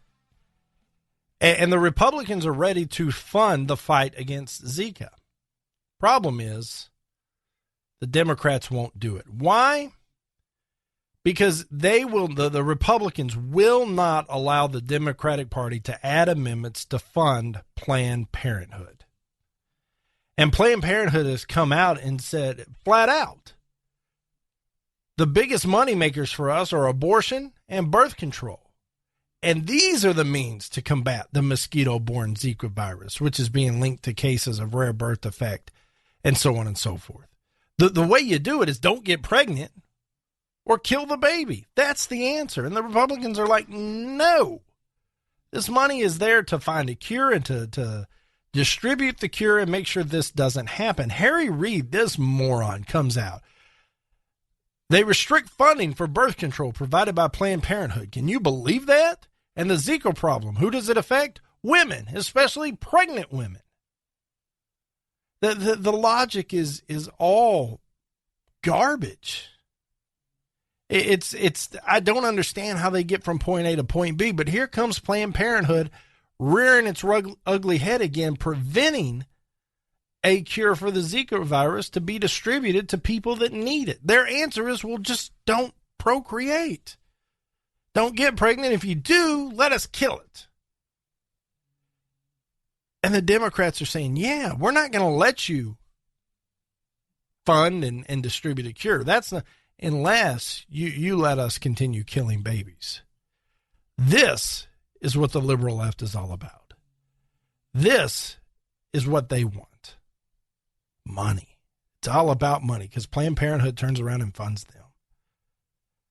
And the Republicans are ready to fund the fight against Zika. Problem is, the Democrats won't do it. Why? Because the Republicans will not allow the Democratic Party to add amendments to fund Planned Parenthood. And Planned Parenthood has come out and said flat out, the biggest money makers for us are abortion and birth control. And these are the means to combat the mosquito-borne Zika virus, which is being linked to cases of rare birth defect and so on and so forth. The way you do it is don't get pregnant or kill the baby. That's the answer. And the Republicans are like, no. This money is there to find a cure and to distribute the cure and make sure this doesn't happen. Harry Reid, this moron, comes out. They restrict funding for birth control provided by Planned Parenthood. Can you believe that? And the Zika problem, who does it affect? Women, especially pregnant women. The logic is all garbage. It's I don't understand how they get from point A to point B, but here comes Planned Parenthood rearing its ugly head again, preventing a cure for the Zika virus to be distributed to people that need it. Their answer is, well, just don't procreate. Don't get pregnant. If you do, let us kill it. And the Democrats are saying, yeah, we're not going to let you fund and distribute a cure. That's not, unless you let us continue killing babies. This is what the liberal left is all about. This is what they want. Money. It's all about money because Planned Parenthood turns around and funds them.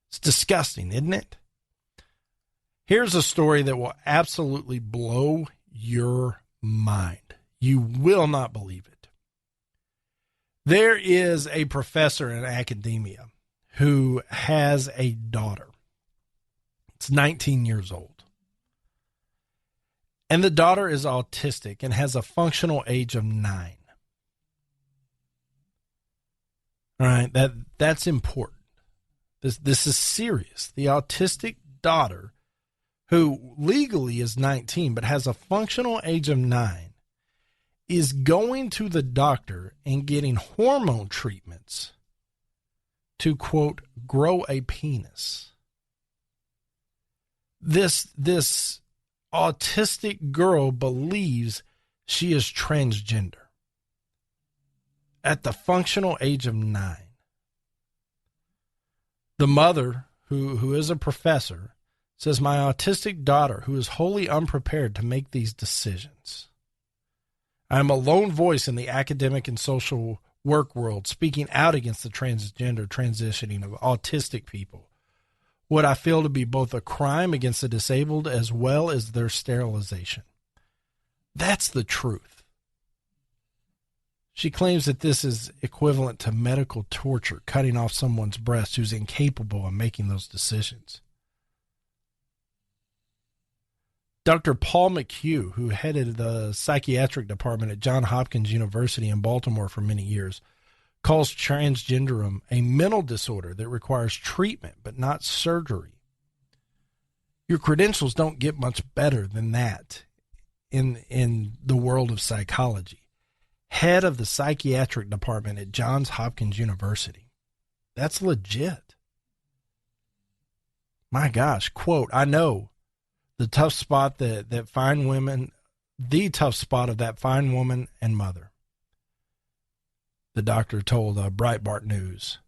It's disgusting, isn't it? Here's a story that will absolutely blow your mind. You will not believe it. There is a professor in academia who has a daughter. It's 19 years old. And the daughter is autistic and has a functional age of 9. All right, that's important. This is serious. The autistic daughter, who legally is 19 but has a functional age of 9, is going to the doctor and getting hormone treatments to, quote, grow a penis. This autistic girl believes she is transgender at the functional age of 9. The mother, who is a professor, says, my autistic daughter, who is wholly unprepared to make these decisions. I am a lone voice in the academic and social work world speaking out against the transgender transitioning of autistic people. What I feel to be both a crime against the disabled as well as their sterilization. That's the truth. She claims that this is equivalent to medical torture, cutting off someone's breast who's incapable of making those decisions. Dr. Paul McHugh, who headed the psychiatric department at Johns Hopkins University in Baltimore for many years, calls transgenderism a mental disorder that requires treatment but not surgery. Your credentials don't get much better than that in the world of psychology. Head of the psychiatric department at Johns Hopkins University. That's legit. My gosh, quote, I know the tough spot that fine women, the tough spot of that fine woman and mother. The doctor told Breitbart News,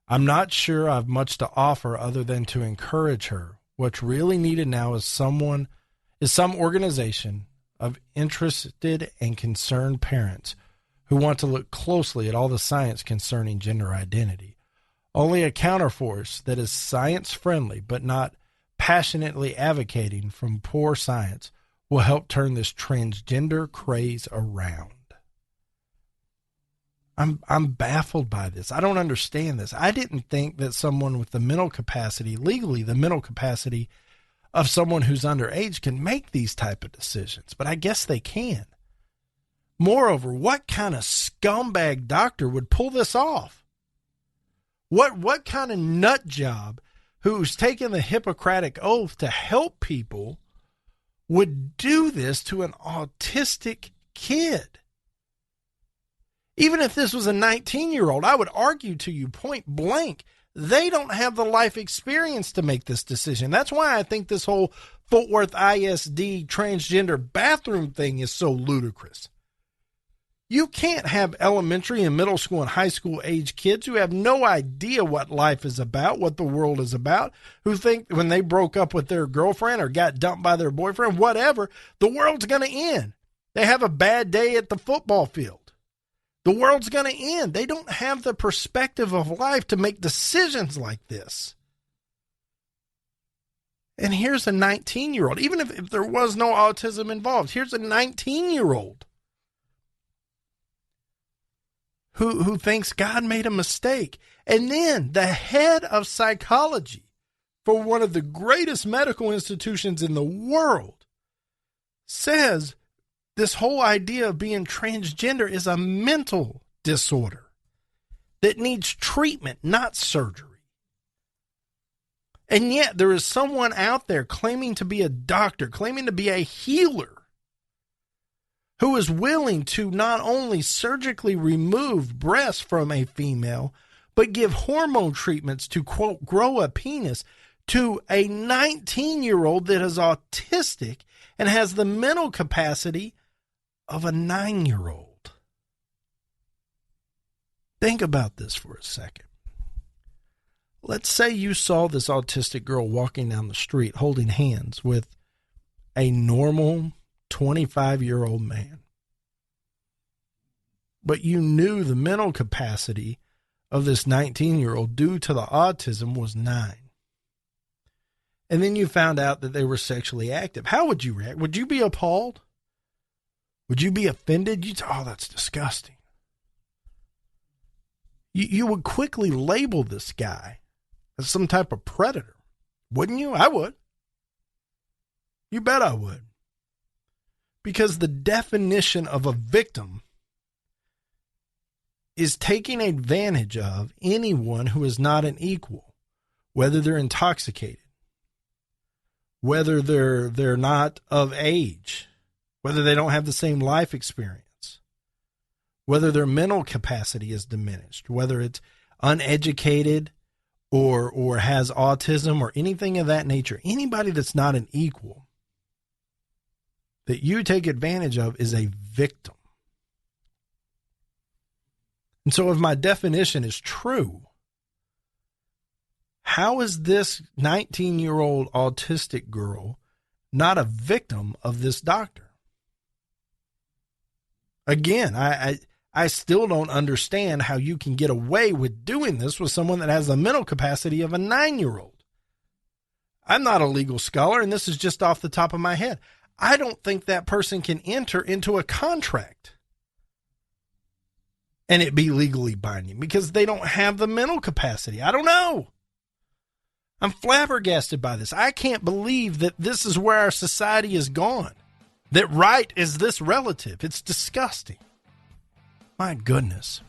I'm not sure I've much to offer other than to encourage her. What's really needed now is some organization of interested and concerned parents who want to look closely at all the science concerning gender identity. Only a counterforce that is science-friendly but not passionately advocating from poor science will help turn this transgender craze around. I'm baffled by this. I don't understand this. I didn't think that someone with the mental capacity, legally the mental capacity of someone who's underage can make these type of decisions, but I guess they can. Moreover, what kind of scumbag doctor would pull this off? What kind of nut job who's taken the Hippocratic Oath to help people would do this to an autistic kid? Even if this was a 19-year-old, I would argue to you point blank, they don't have the life experience to make this decision. That's why I think this whole Fort Worth ISD transgender bathroom thing is so ludicrous. You can't have elementary and middle school and high school age kids who have no idea what life is about, what the world is about, who think when they broke up with their girlfriend or got dumped by their boyfriend, whatever, the world's going to end. They have a bad day at the football field. The world's going to end. They don't have the perspective of life to make decisions like this. And here's a 19-year-old. Even if there was no autism involved, here's a 19-year-old who thinks God made a mistake. And then the head of psychology for one of the greatest medical institutions in the world says this whole idea of being transgender is a mental disorder that needs treatment, not surgery. And yet there is someone out there claiming to be a doctor, claiming to be a healer, who is willing to not only surgically remove breasts from a female, but give hormone treatments to, quote, grow a penis to a 19-year-old that is autistic and has the mental capacity of a 9-year-old. Think about this for a second. Let's say you saw this autistic girl walking down the street holding hands with a normal 25-year-old man. But you knew the mental capacity of this 19-year-old due to the autism was 9. And then you found out that they were sexually active. How would you react? Would you be appalled? Would you be offended? You'd say, oh, that's disgusting. You would quickly label this guy as some type of predator. Wouldn't you? I would. You bet I would. Because the definition of a victim is taking advantage of anyone who is not an equal, whether they're intoxicated, whether they're not of age, whether they don't have the same life experience, whether their mental capacity is diminished, whether it's uneducated or has autism or anything of that nature. Anybody that's not an equal that you take advantage of is a victim. And so if my definition is true, how is this 19-year-old autistic girl not a victim of this doctor? Again, I still don't understand how you can get away with doing this with someone that has the mental capacity of a 9-year-old. I'm not a legal scholar, and this is just off the top of my head. I don't think that person can enter into a contract and it be legally binding because they don't have the mental capacity. I don't know. I'm flabbergasted by this. I can't believe that this is where our society has gone, that right is this relative. It's disgusting. My goodness.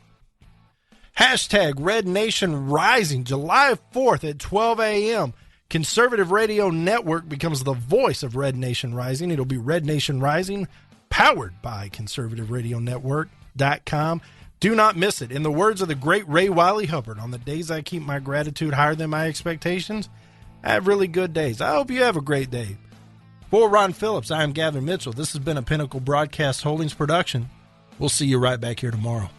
Hashtag Red Nation Rising, July 4th at 12 a.m. Conservative Radio Network becomes the voice of Red Nation Rising. It'll be Red Nation Rising, powered by conservativeradionetwork.com. Do not miss it. In the words of the great Ray Wiley Hubbard, on the days I keep my gratitude higher than my expectations, I have really good days. I hope you have a great day. For Ron Phillips, I am Gavin Mitchell. This has been a Pinnacle Broadcast Holdings production. We'll see you right back here tomorrow.